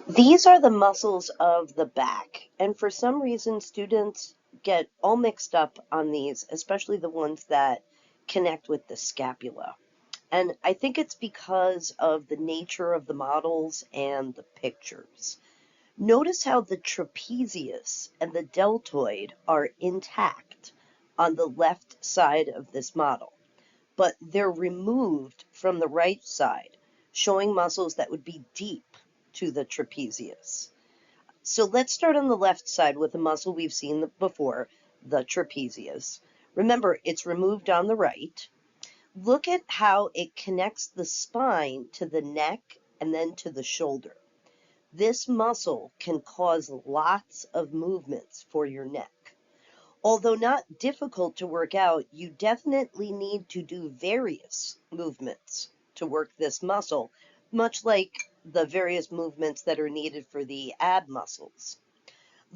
These are the muscles of the back, and for some reason students get all mixed up on these, especially the ones that connect with the scapula. And I think it's because of the nature of the models and the pictures. Notice how the trapezius and the deltoid are intact on the left side of this model, but they're removed from the right side, showing muscles that would be deep to the trapezius. So let's start on the left side with a muscle we've seen before, the trapezius. Remember, it's removed on the right. Look at how it connects the spine to the neck and then to the shoulder. This muscle can cause lots of movements for your neck. Although not difficult to work out, you definitely need to do various movements to work this muscle, much like the various movements that are needed for the ab muscles.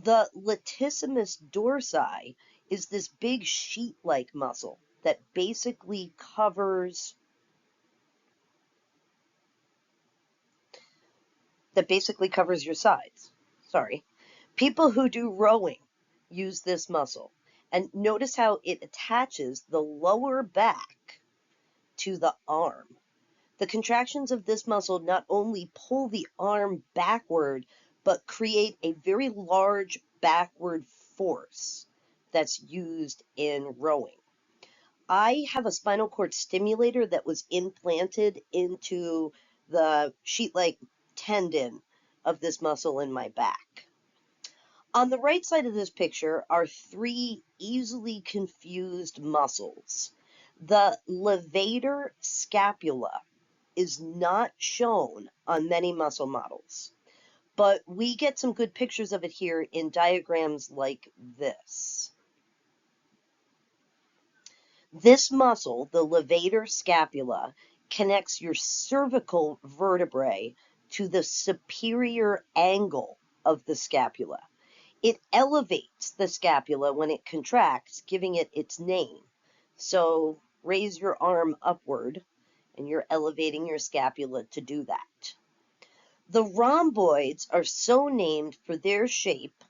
The latissimus dorsi is this big sheet-like muscle that basically covers your sides. Sorry. People who do rowing use this muscle. And notice how it attaches the lower back to the arm. The contractions of this muscle not only pull the arm backward, but create a very large backward force that's used in rowing. I have a spinal cord stimulator that was implanted into the sheet-like tendon of this muscle in my back. On the right side of this picture are three easily confused muscles. The levator scapula is not shown on many muscle models, but we get some good pictures of it here in diagrams like this. This muscle, the levator scapula, connects your cervical vertebrae to the superior angle of the scapula. It elevates the scapula when it contracts, giving it its name. So raise your arm upward, and you're elevating your scapula to do that. The rhomboids are so named for their shape,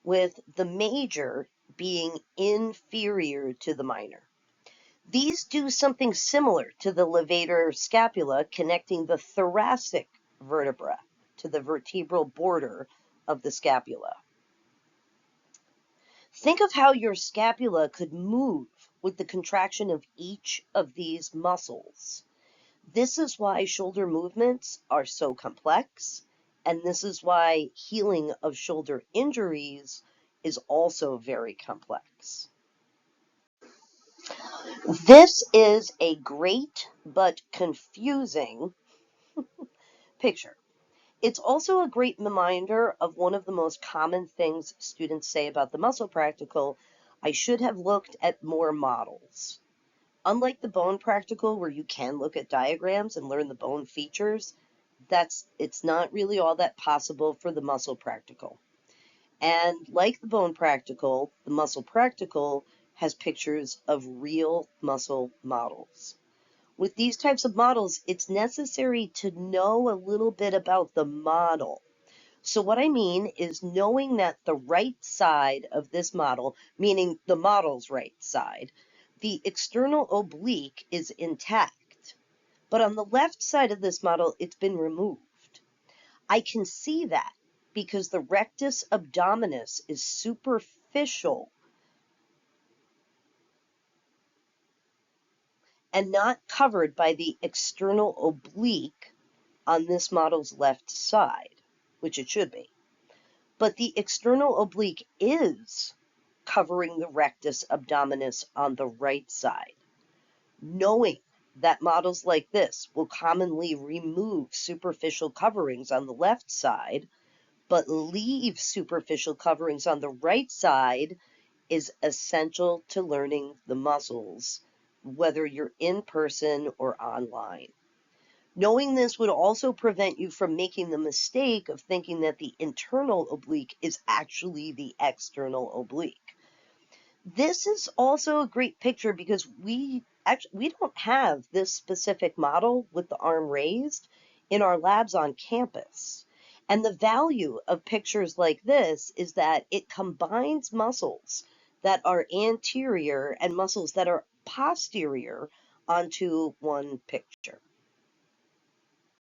with the major being inferior to the minor. These do something similar to the levator scapula, connecting the thoracic vertebra to the vertebral border of the scapula. Think of how your scapula could move with the contraction of each of these muscles. This is why shoulder movements are so complex, and this is why healing of shoulder injuries is also very complex. This is a great but confusing picture. It's also a great reminder of one of the most common things students say about the muscle practical: I should have looked at more models. Unlike the bone practical, where you can look at diagrams and learn the bone features, it's not really all that possible for the muscle practical. And like the bone practical, the muscle practical has pictures of real muscle models. With these types of models, it's necessary to know a little bit about the model. So what I mean is knowing that the right side of this model, meaning the model's right side, the external oblique is intact. But on the left side of this model, it's been removed. I can see that because the rectus abdominis is superficial and not covered by the external oblique on this model's left side, which it should be. But the external oblique is covering the rectus abdominis on the right side. Knowing that models like this will commonly remove superficial coverings on the left side, but leave superficial coverings on the right side, is essential to learning the muscles, whether you're in person or online. Knowing this would also prevent you from making the mistake of thinking that the internal oblique is actually the external oblique. This is also a great picture because we don't have this specific model with the arm raised in our labs on campus. And the value of pictures like this is that it combines muscles that are anterior and muscles that are posterior onto one picture.